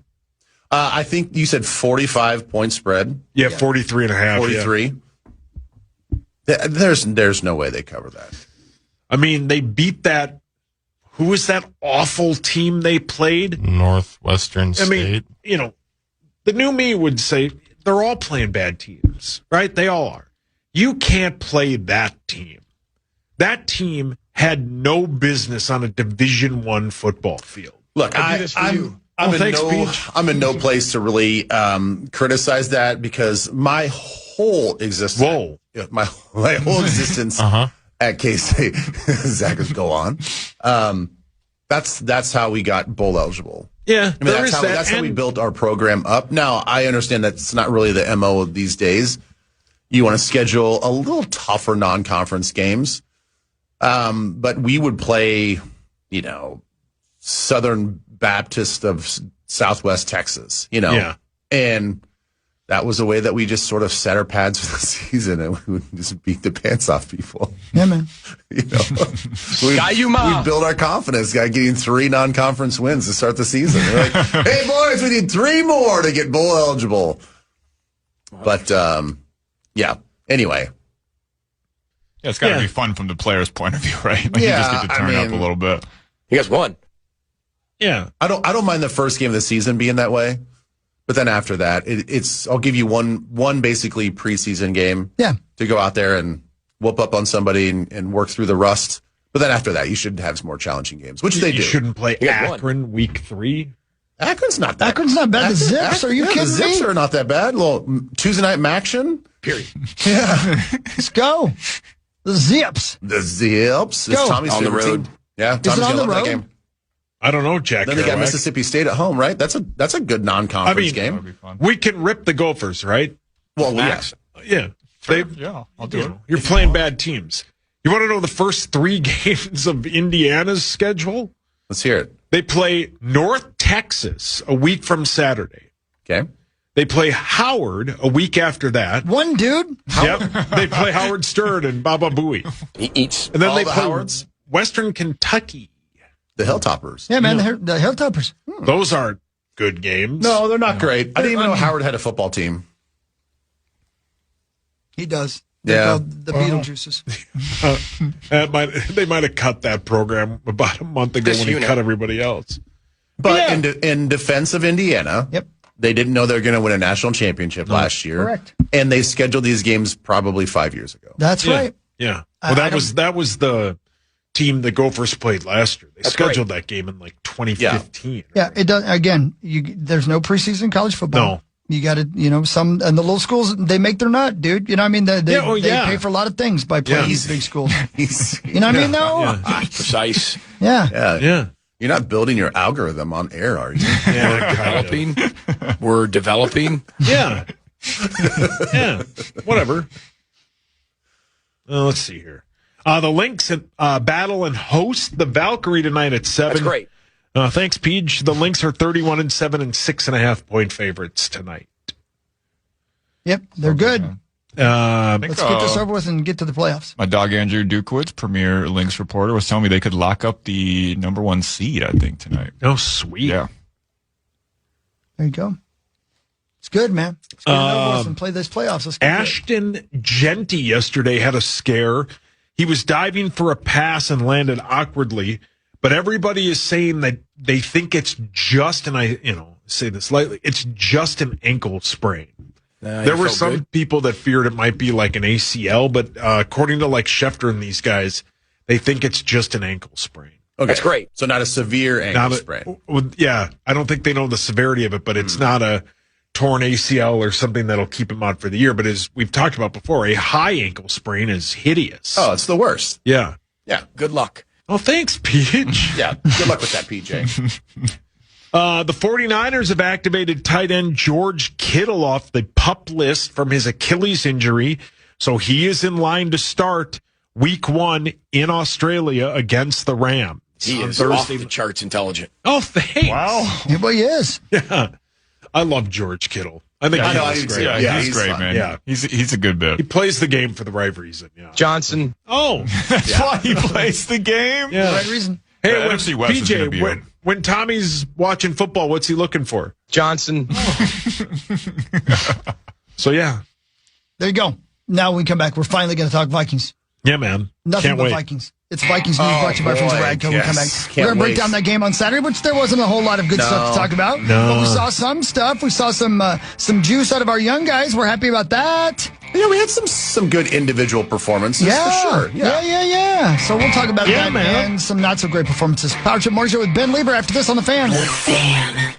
[SPEAKER 3] I think you said 45-point spread.
[SPEAKER 4] Yeah, 43.5.
[SPEAKER 3] 43.
[SPEAKER 4] Yeah.
[SPEAKER 3] There's no way they cover that.
[SPEAKER 4] I mean, they beat that. Who was that awful team they played?
[SPEAKER 1] Northwestern State.
[SPEAKER 4] I mean, the new me would say they're all playing bad teams, right? They all are. You can't play that team. That team had no business on a Division I football field.
[SPEAKER 3] Look, I'm in no place to really criticize that because my whole existence, my whole existence at K-State, Zach, go on. That's how we got bowl eligible.
[SPEAKER 4] Yeah,
[SPEAKER 3] I mean, that's how we built our program up. Now, I understand that's not really the MO of these days. You want to schedule a little tougher non-conference games, but we would play, Southern Baptist of Southwest Texas, and that was a way that we just sort of set our pads for the season and we would just beat the pants off people.
[SPEAKER 2] Yeah, man.
[SPEAKER 3] We'd build our confidence by getting 3 non-conference wins to start the season. We're like, hey, boys, we need 3 more to get bowl eligible. But, yeah, anyway.
[SPEAKER 5] Yeah, it's got to be fun from the player's point of view, right? Like you just get to turn up a little bit.
[SPEAKER 8] You guys won.
[SPEAKER 4] Yeah.
[SPEAKER 3] I don't mind the first game of the season being that way. But then after that, I'll give you one basically preseason game to go out there and whoop up on somebody and work through the rust. But then after that, you should have some more challenging games, which they do.
[SPEAKER 4] You shouldn't play Akron week 3.
[SPEAKER 3] Akron's not bad.
[SPEAKER 2] The Zips, are you kidding me?
[SPEAKER 3] The Zips are not that bad. A little Tuesday night action.
[SPEAKER 8] Period.
[SPEAKER 3] Yeah.
[SPEAKER 2] Let's go. The Zips.
[SPEAKER 3] The Zips. It's Tommy's
[SPEAKER 8] on the
[SPEAKER 3] favorite
[SPEAKER 8] road.
[SPEAKER 3] team. Yeah,
[SPEAKER 2] Is it on the road?
[SPEAKER 3] that game.
[SPEAKER 4] I don't know, Jack.
[SPEAKER 3] Then they got Mississippi State at home, right? That's a good non-conference game.
[SPEAKER 4] We can rip the Gophers, right?
[SPEAKER 3] Well,
[SPEAKER 4] yeah.
[SPEAKER 5] Yeah, I'll do it.
[SPEAKER 4] You're playing bad teams. You want to know the first 3 games of Indiana's schedule?
[SPEAKER 3] Let's hear it.
[SPEAKER 4] They play North Texas a week from Saturday.
[SPEAKER 3] Okay.
[SPEAKER 4] They play Howard a week after that.
[SPEAKER 2] One dude?
[SPEAKER 4] Yep. They play Howard Stern and Baba Booey.
[SPEAKER 8] He eats.
[SPEAKER 4] And then
[SPEAKER 3] All
[SPEAKER 4] they
[SPEAKER 3] the
[SPEAKER 4] play
[SPEAKER 3] Howards?
[SPEAKER 4] Western Kentucky.
[SPEAKER 3] The Hilltoppers.
[SPEAKER 2] Yeah, man, the Hilltoppers.
[SPEAKER 4] Those aren't good games.
[SPEAKER 3] No, they're not great. I didn't even know Howard had a football team.
[SPEAKER 2] He does. They're called the Beetlejuices.
[SPEAKER 4] They might have cut that program about a month ago when he cut everybody else.
[SPEAKER 3] But in defense of Indiana, they didn't know they were going to win a national championship last year.
[SPEAKER 2] Correct.
[SPEAKER 3] And they scheduled these games probably 5 years ago.
[SPEAKER 2] That's right.
[SPEAKER 4] Yeah. Well, that was the team the Gophers played last year. They scheduled that game in like 2015.
[SPEAKER 2] Yeah, it does. Again, there's no preseason college football.
[SPEAKER 3] No.
[SPEAKER 2] You got to, some, and the little schools, they make their nut, dude. You know what I mean? They pay for a lot of things by playing these big schools. You know what I mean, though?
[SPEAKER 8] Yeah. Precise.
[SPEAKER 2] Yeah.
[SPEAKER 3] You're not building your algorithm on air, are you?
[SPEAKER 8] Developing. We're developing.
[SPEAKER 4] Yeah. Yeah. Whatever. Let's see here. The Lynx battle and host the Valkyrie tonight at 7.
[SPEAKER 8] That's great.
[SPEAKER 4] Thanks, Peach. The Lynx are 31-7 and 6.5-point favorites tonight.
[SPEAKER 2] Yep, they're good. Let's get this over with and get to the playoffs.
[SPEAKER 5] My dog Andrew Dukewitz, premier Lynx reporter, was telling me they could lock up the number 1 seed, I think, tonight.
[SPEAKER 4] Oh, sweet.
[SPEAKER 5] Yeah.
[SPEAKER 2] There you go. It's good, man. Let's get it over with and play these playoffs. Let's
[SPEAKER 4] Ashton Genty yesterday had a scare. He was diving for a pass and landed awkwardly, but everybody is saying that they think it's just, and say this lightly. It's just an ankle sprain. There were some people that feared it might be like an ACL, but according to like Schefter and these guys, they think it's just an ankle sprain.
[SPEAKER 3] Okay.
[SPEAKER 8] That's great.
[SPEAKER 3] So not a severe ankle sprain.
[SPEAKER 4] Yeah, I don't think they know the severity of it, but it's not a torn ACL or something that'll keep him out for the year. But as we've talked about before, a high ankle sprain is hideous.
[SPEAKER 3] Oh, it's the worst.
[SPEAKER 4] Yeah.
[SPEAKER 3] Yeah.
[SPEAKER 8] Good luck.
[SPEAKER 4] Oh, thanks, Peach.
[SPEAKER 3] Yeah. Good luck with that, PJ.
[SPEAKER 4] The 49ers have activated tight end George Kittle off the PUP list from his Achilles injury. So he is in line to start week 1 in Australia against the Rams.
[SPEAKER 8] He is off the charts intelligent.
[SPEAKER 4] Oh, thanks.
[SPEAKER 5] Wow.
[SPEAKER 2] Yeah, well, he is.
[SPEAKER 4] Yeah. I love George Kittle. I think he's great.
[SPEAKER 5] Yeah, he's great, man.
[SPEAKER 4] Yeah.
[SPEAKER 5] He's a good bit.
[SPEAKER 4] He plays the game for the right reason. Yeah.
[SPEAKER 8] Johnson.
[SPEAKER 4] Oh.
[SPEAKER 5] That's why he plays the game.
[SPEAKER 4] Yeah.
[SPEAKER 2] The right reason.
[SPEAKER 4] Hey,
[SPEAKER 5] Yeah, NFC West is gonna be
[SPEAKER 4] PJ, when Tommy's watching football, what's he looking for?
[SPEAKER 8] Johnson.
[SPEAKER 4] So, yeah.
[SPEAKER 2] There you go. Now when we come back, we're finally going to talk Vikings.
[SPEAKER 4] Yeah, man.
[SPEAKER 2] Nothing
[SPEAKER 4] Can't
[SPEAKER 2] but
[SPEAKER 4] wait.
[SPEAKER 2] Vikings. It's Vikings news brought to you by friends of Radco. We come back.
[SPEAKER 3] Can't
[SPEAKER 2] We're going to break
[SPEAKER 3] wait.
[SPEAKER 2] down that game on Saturday, which there wasn't a whole lot of good stuff to talk about.
[SPEAKER 4] No.
[SPEAKER 2] But we saw some stuff. We saw some juice out of our young guys. We're happy about that.
[SPEAKER 3] Yeah, we had some good individual performances
[SPEAKER 2] Yeah.
[SPEAKER 3] for sure.
[SPEAKER 2] Yeah. So we'll talk about that
[SPEAKER 4] man.
[SPEAKER 2] and some not so great performances. Power Trip Morning Show with Ben Lieber after this on the Fan.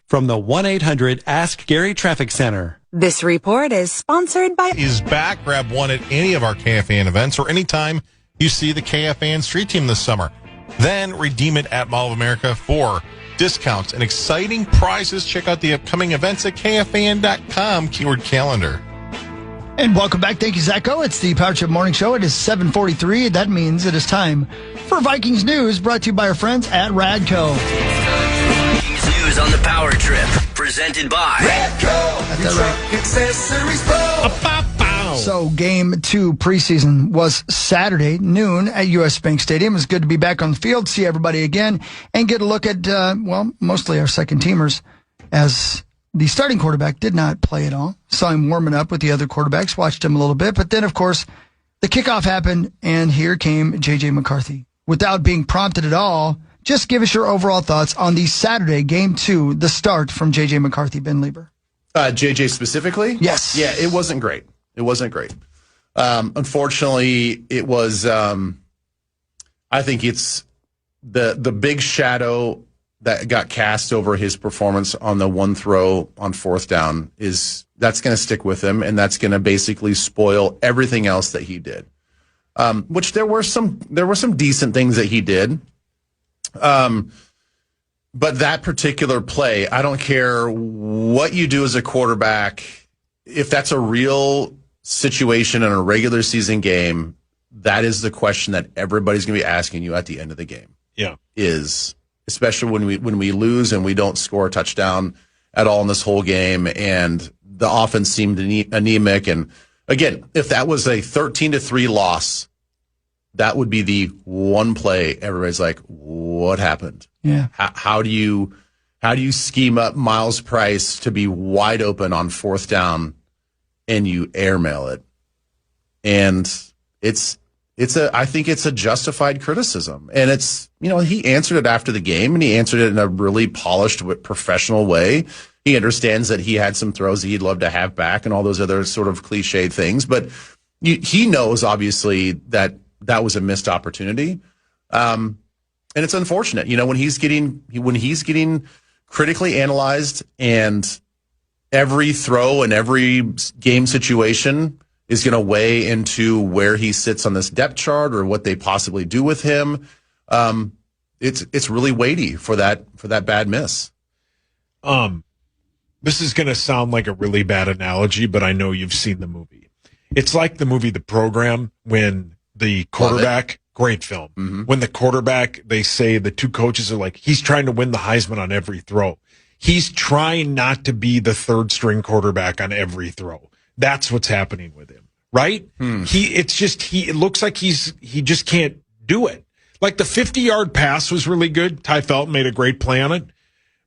[SPEAKER 9] From the 1-800-ASK-GARY Traffic Center.
[SPEAKER 10] This report is sponsored by...
[SPEAKER 1] Is back. Grab one at any of our KFAN events or anytime you see the KFAN street team this summer. Then redeem it at Mall of America for discounts and exciting prizes. Check out the upcoming events at KFAN.com, keyword calendar.
[SPEAKER 2] And welcome back. Thank you, Zacho. It's the Power Trip Morning Show. It is 7:43. That means it is time for Vikings News, brought to you by our friends at Radco.
[SPEAKER 7] Vikings news on the Power Trip, presented by
[SPEAKER 2] Got that right. So game 2 preseason was Saturday noon at US Bank Stadium. It was good to be back on the field, see everybody again, and get a look at, mostly our second teamers, as the starting quarterback did not play at all. Saw him warming up with the other quarterbacks, watched him a little bit, but then, of course, the kickoff happened, and here came J.J. McCarthy. Without being prompted at all, just give us your overall thoughts on the Saturday game 2, the start from J.J. McCarthy. Ben Lieber.
[SPEAKER 3] JJ specifically?
[SPEAKER 2] Yes.
[SPEAKER 3] Yeah, it wasn't great. It wasn't great. Unfortunately, it was, I think it's the big shadow that got cast over his performance on the one throw on fourth down that's going to stick with him, and that's going to basically spoil everything else that he did. Which there were some decent things that he did. But that particular play, I don't care what you do as a quarterback, if that's a real situation in a regular season game, that is the question that everybody's going to be asking you at the end of the game.
[SPEAKER 4] Yeah.
[SPEAKER 3] Especially when we lose and we don't score a touchdown at all in this whole game, and the offense seemed anemic. And again, if that was a 13-3 loss, that would be the one play everybody's like, what happened?
[SPEAKER 2] Yeah. How
[SPEAKER 3] do you scheme up Miles Price to be wide open on fourth down and you airmail it? And I think it's a justified criticism. And he answered it after the game, and he answered it in a really polished, professional way. He understands that he had some throws that he'd love to have back and all those other sort of cliche things. But he knows, obviously, that was a missed opportunity. And it's unfortunate, when he's getting critically analyzed, and every throw and every game situation is going to weigh into where he sits on this depth chart or what they possibly do with him. It's really weighty for that bad miss.
[SPEAKER 4] This is going to sound like a really bad analogy, but I know you've seen the movie. It's like the movie The Program, when the quarterback, great film, when the quarterback, they say the two coaches are like, he's trying to win the Heisman on every throw. He's trying not to be the third string quarterback on every throw. That's what's happening with him, right? It looks like he just can't do it. Like the 50-yard pass was really good. Ty Felton made a great play on it.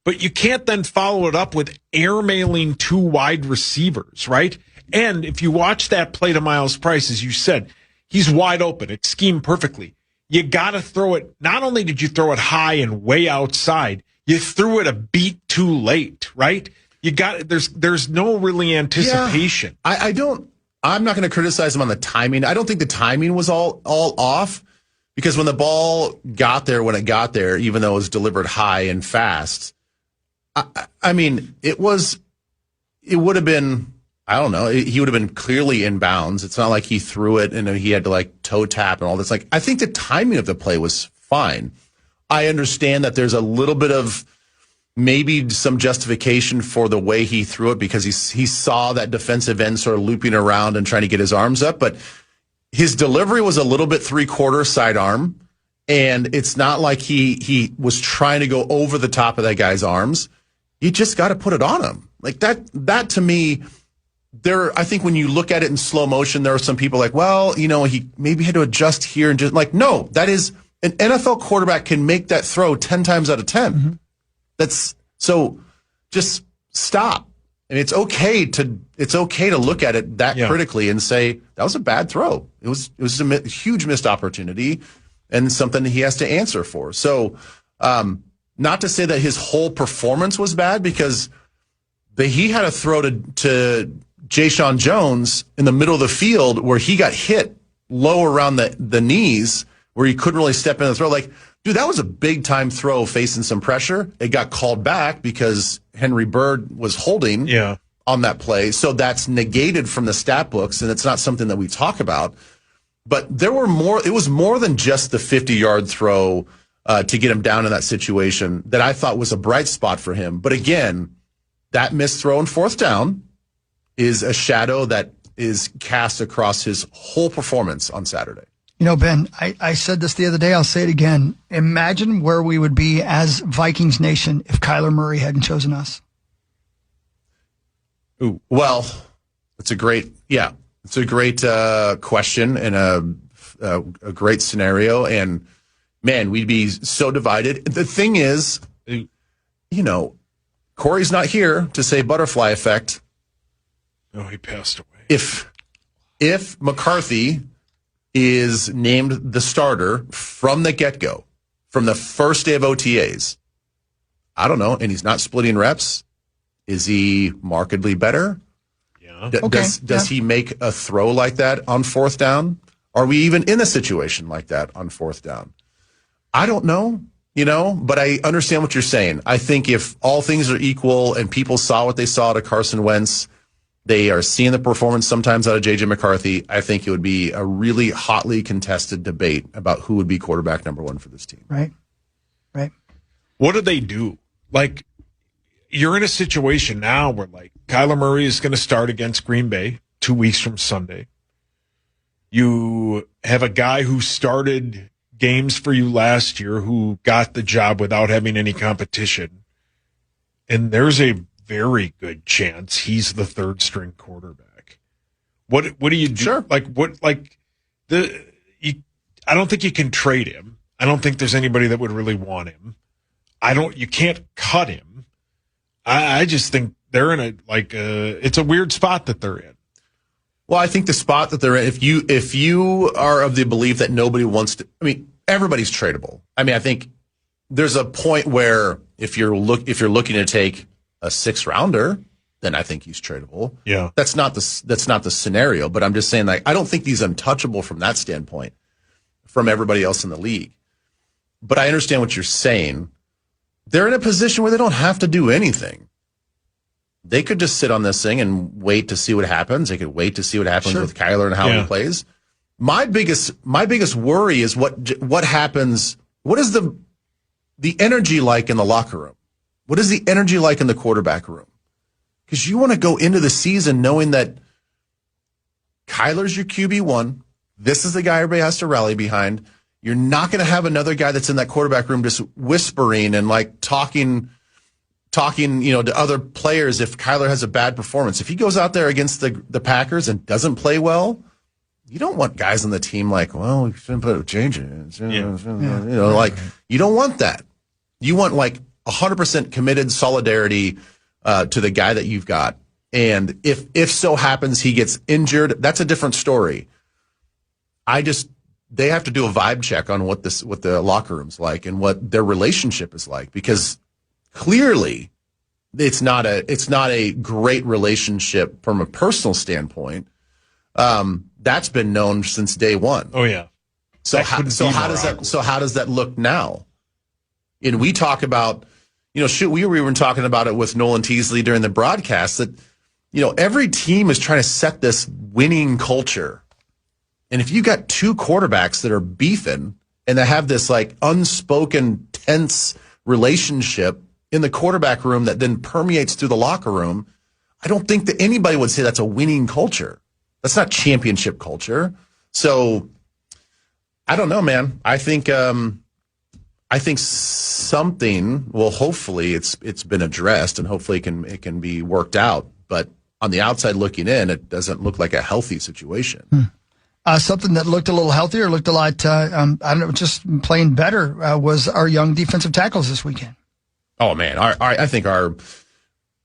[SPEAKER 4] But you can't then follow it up with airmailing two wide receivers, right? And if you watch that play to Miles Price, as you said, he's wide open. It's schemed perfectly. You got to throw it. Not only did you throw it high and way outside, You threw it a beat too late, right? There's no really anticipation.
[SPEAKER 3] Yeah, I'm not going to criticize him on the timing. I don't think the timing was all off, because when the ball got there, when it got there, even though it was delivered high and fast, I mean, it would have been, I don't know, he would have been clearly in bounds. It's not like he threw it and he had to like toe tap and all this. Like, I think the timing of the play was fine. I understand that there's a little bit of maybe some justification for the way he threw it, because he saw that defensive end sort of looping around and trying to get his arms up. But his delivery was a little bit 3/4 sidearm, and it's not like he was trying to go over the top of that guy's arms. You just got to put it on him. Like that to me, I think when you look at it in slow motion, there are some people like, well, he maybe had to adjust here and just like, no, that is an NFL quarterback can make that throw 10 times out of 10. Mm-hmm. So just stop. And it's okay to look at it that critically and say that was a bad throw. It was a huge missed opportunity and something he has to answer for. So, not to say that his whole performance was bad, because he had a throw to Jayshon Jones in the middle of the field where he got hit low around the knees, where he couldn't really step in the throw. Like, dude, that was a big time throw facing some pressure. It got called back because Henry Bird was holding on that play. So that's negated from the stat books, and it's not something that we talk about. But it was more than just the 50-yard throw to get him down in that situation that I thought was a bright spot for him. But again, that missed throw in 4th down is a shadow that is cast across his whole performance on Saturday.
[SPEAKER 2] Ben, I said this the other day. I'll say it again. Imagine where we would be as Vikings Nation if Kyler Murray hadn't chosen us.
[SPEAKER 3] Ooh, well, it's a great question and a great scenario. And man, we'd be so divided. The thing is, Corey's not here to say butterfly effect.
[SPEAKER 4] Oh, he passed away.
[SPEAKER 3] If McCarthy is named the starter from the get-go, from the first day of OTAs, I don't know, and he's not splitting reps, is he markedly better? Yeah. Does he make a throw like that on 4th down? Are we even in a situation like that on 4th down? I don't know, but I understand what you're saying. I think if all things are equal and people saw what they saw to Carson Wentz, they are seeing the performance sometimes out of J.J. McCarthy, I think it would be a really hotly contested debate about who would be quarterback number 1 for this team.
[SPEAKER 2] Right.
[SPEAKER 4] What do they do? Like, you're in a situation now where, like, Kyler Murray is going to start against Green Bay 2 weeks from Sunday. You have a guy who started games for you last year who got the job without having any competition. And there's a very good chance he's the 3rd string quarterback. What do you do?
[SPEAKER 3] Sure.
[SPEAKER 4] I don't think you can trade him. I don't think there's anybody that would really want him. You can't cut him. I just think they're in it's a weird spot that they're in.
[SPEAKER 3] Well, I think the spot that they're in, if you are of the belief that nobody wants to, everybody's tradable. I think there's a point where if you're looking to take a 6th rounder, then I think he's tradable.
[SPEAKER 4] Yeah.
[SPEAKER 3] That's not the scenario, but I'm just saying, like, I don't think he's untouchable from that standpoint from everybody else in the league. But I understand what you're saying. They're in a position where they don't have to do anything. They could just sit on this thing and wait to see what happens. They could wait to see what happens with Kyler and how he plays. My biggest worry is what happens. What is the energy like in the locker room? What is the energy like in the quarterback room? Because you want to go into the season knowing that Kyler's your QB1. This is the guy everybody has to rally behind. You're not going to have another guy that's in that quarterback room just whispering and like talking, to other players if Kyler has a bad performance. If he goes out there against the Packers and doesn't play well, you don't want guys on the team like, well, we shouldn't put a change in it. You don't want that. You want like 100% committed solidarity to the guy that you've got. And if so happens he gets injured, that's a different story. They have to do a vibe check on what the locker room's like and what their relationship is like, because clearly it's not a great relationship from a personal standpoint. That's been known since day one.
[SPEAKER 4] Oh yeah.
[SPEAKER 3] So how does that look now? And we talk about, we were talking about it with Nolan Teasley during the broadcast that, every team is trying to set this winning culture. And if you got two quarterbacks that are beefing and that have this like unspoken tense relationship in the quarterback room that then permeates through the locker room, I don't think that anybody would say that's a winning culture. That's not championship culture. So I don't know, man. I think something. Well, hopefully it's been addressed, and hopefully it can be worked out. But on the outside looking in, it doesn't look like a healthy situation.
[SPEAKER 2] Something that looked a little healthier, looked a lot, I don't know, just playing better was our young defensive tackles this weekend.
[SPEAKER 3] Oh man, I think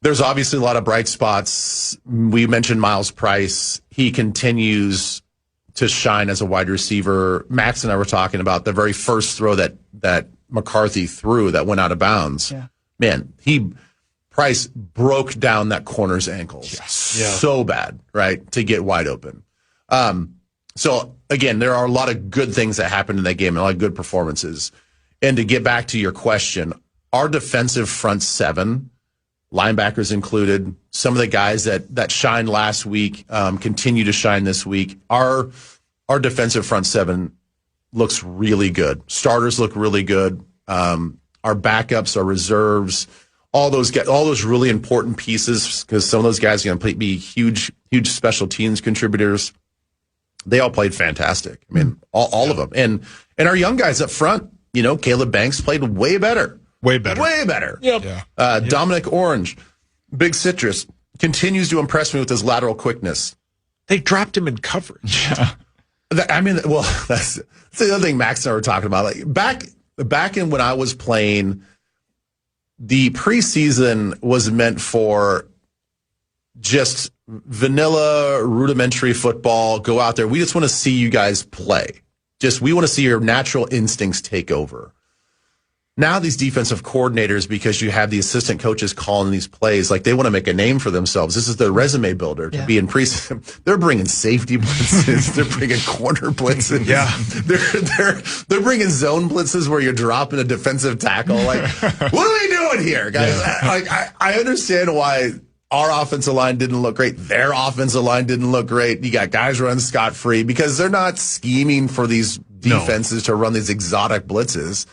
[SPEAKER 3] there's obviously a lot of bright spots. We mentioned Miles Price. He continues to shine as a wide receiver. Max and I were talking about the very first throw that McCarthy threw that went out of bounds. Yeah. Man, Price broke down that corner's ankle so bad, right, to get wide open. So again, there are a lot of good things that happened in that game and a lot of good performances. And to get back to your question, our defensive front seven, linebackers included, some of the guys that shined last week continue to shine this week. Our defensive front seven looks really good. Starters look really good. Our backups, our reserves, all those really important pieces, because some of those guys are going to be huge special teams contributors. They all played fantastic. I mean, all of them. And our young guys up front, Caleb Banks played way better. Way better.
[SPEAKER 4] Yep.
[SPEAKER 3] Yeah. Dominic Orange, Big Citrus, continues to impress me with his lateral quickness.
[SPEAKER 4] They dropped him in coverage.
[SPEAKER 3] That's the other thing Max and I were talking about. Like back in when I was playing, the preseason was meant for just vanilla, rudimentary football. Go out there. We just want to see you guys play. We want to see your natural instincts take over. Now these defensive coordinators, because you have the assistant coaches calling these plays, like they want to make a name for themselves. This is their resume builder to be in preseason. They're bringing safety blitzes. They're bringing corner blitzes.
[SPEAKER 4] Yeah.
[SPEAKER 3] They're bringing zone blitzes where you're dropping a defensive tackle. Like, what are we doing here, guys? Yeah. I understand why our offensive line didn't look great. Their offensive line didn't look great. You got guys running scot-free because they're not scheming for these defenses to run these exotic blitzes.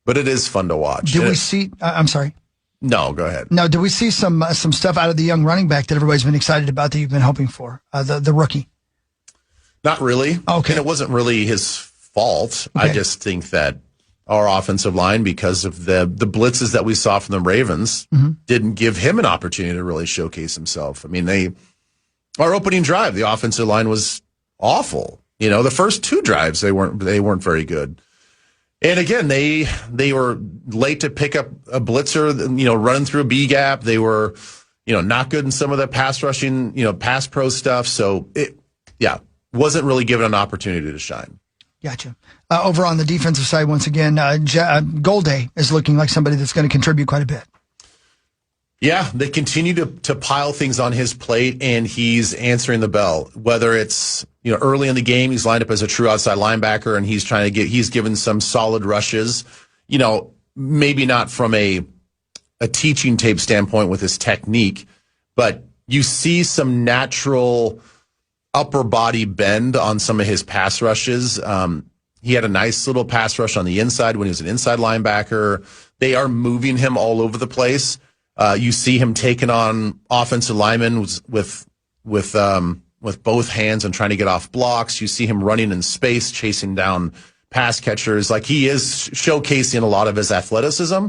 [SPEAKER 3] But it is fun to watch.
[SPEAKER 2] Did we see? I'm sorry.
[SPEAKER 3] No, go ahead.
[SPEAKER 2] No, did we see some stuff out of the young running back that everybody's been excited about that you've been hoping for? The rookie.
[SPEAKER 3] Not really.
[SPEAKER 2] Okay.
[SPEAKER 3] And it wasn't really his fault. Okay. I just think that our offensive line, because of the blitzes that we saw from the Ravens, didn't give him an opportunity to really showcase himself. I mean, our opening drive, the offensive line was awful. The first two drives they weren't very good. And again, they were late to pick up a blitzer, running through a B gap. They were, not good in some of the pass rushing, pass pro stuff. So wasn't really given an opportunity to shine.
[SPEAKER 2] Gotcha. Over on the defensive side, once again, Golday is looking like somebody that's going to contribute quite a bit.
[SPEAKER 3] Yeah, they continue to pile things on his plate, and he's answering the bell. Whether it's early in the game, he's lined up as a true outside linebacker, and he's given some solid rushes. Maybe not from a teaching tape standpoint with his technique, but you see some natural upper body bend on some of his pass rushes. He had a nice little pass rush on the inside when he was an inside linebacker. They are moving him all over the place. You see him taking on offensive linemen with both hands and trying to get off blocks. You see him running in space, chasing down pass catchers. Like, he is showcasing a lot of his athleticism.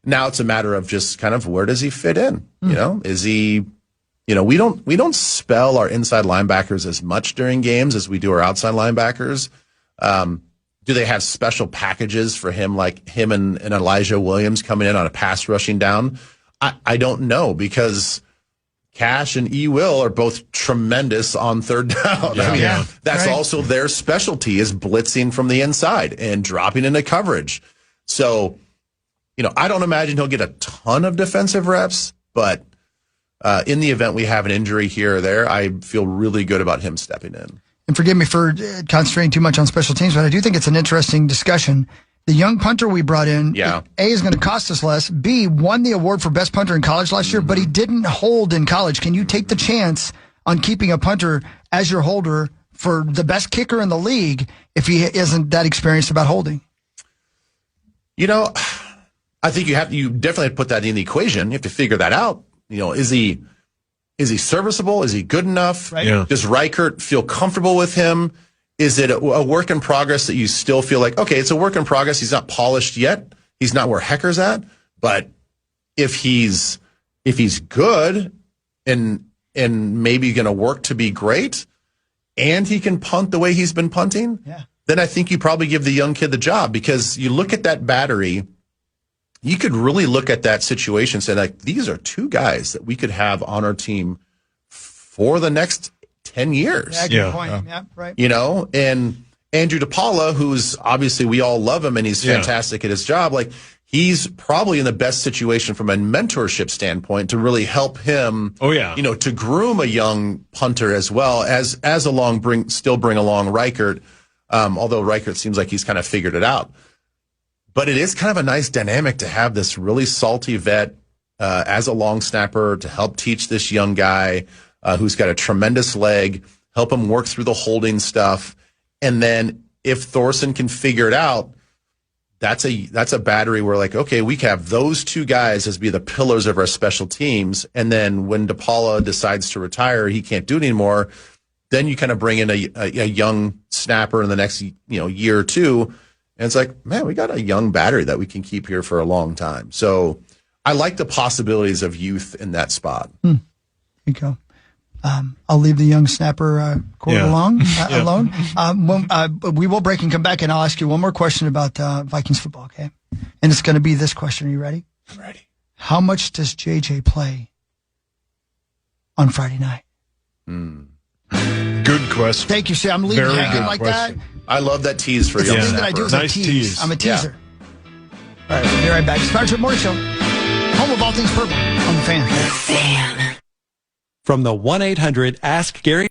[SPEAKER 3] Now it's a matter of just kind of, where does he fit in? Is he, we don't spell our inside linebackers as much during games as we do our outside linebackers. Do they have special packages for him, like him and Elijah Williams coming in on a pass rushing down? I don't know, because Cash and E. Will are both tremendous on third down. That's also their specialty, is blitzing from the inside and dropping into coverage. So I don't imagine he'll get a ton of defensive reps, but in the event we have an injury here or there, I feel really good about him stepping in.
[SPEAKER 2] And forgive me for concentrating too much on special teams, but I do think it's an interesting discussion. The young punter we brought in, A, is going to cost us less. B, won the award for best punter in college last year, but he didn't hold in college. Can you take the chance on keeping a punter as your holder for the best kicker in the league if he isn't that experienced about holding?
[SPEAKER 3] I think you definitely have to put that in the equation. You have to figure that out. Is he serviceable? Is he good enough?
[SPEAKER 2] Right. Yeah.
[SPEAKER 3] Does Reichert feel comfortable with him? Is it a work in progress that you still feel like, okay, it's a work in progress. He's not polished yet. He's not where Hecker's at. But if he's good and maybe going to work to be great, and he can punt the way he's been punting, then I think you probably give the young kid the job, because you look at that battery, you could really look at that situation and say, like, these are two guys that we could have on our team for the next 10 years.
[SPEAKER 2] Yeah, good point. Yeah, right.
[SPEAKER 3] And Andrew DePaula, who's obviously, we all love him and he's fantastic at his job. Like, he's probably in the best situation from a mentorship standpoint to really help him, to groom a young punter as well as still bring along Reichert. Although Reichert seems like he's kind of figured it out. But it is kind of a nice dynamic to have this really salty vet as a long snapper to help teach this young guy who's got a tremendous leg, help him work through the holding stuff. And then if Thorson can figure it out, that's a battery where, like, okay, we have those two guys as be the pillars of our special teams. And then when DePaula decides to retire, he can't do it anymore. Then you kind of bring in a young snapper in the next year or two. And it's like, man, we got a young battery that we can keep here for a long time. So I like the possibilities of youth in that spot.
[SPEAKER 2] There you go. I'll leave the young snapper alone. We will break and come back, and I'll ask you one more question about Vikings football, okay? And it's going to be this question. Are you ready?
[SPEAKER 3] I'm ready.
[SPEAKER 2] How much does JJ play on Friday night?
[SPEAKER 4] Good question.
[SPEAKER 2] Thank you, sir. I'm leaving hanging like
[SPEAKER 4] question.
[SPEAKER 2] that.
[SPEAKER 3] I love that tease for a young
[SPEAKER 2] Something
[SPEAKER 3] snapper.
[SPEAKER 2] that I do is
[SPEAKER 4] Nice
[SPEAKER 2] a tease.
[SPEAKER 4] tease.
[SPEAKER 2] I'm a teaser. All right, we'll be right back. It's Power Trip Morning Show. Home of all things purple on the Fan.
[SPEAKER 10] The Fan.
[SPEAKER 9] From the 1-800 Ask Gary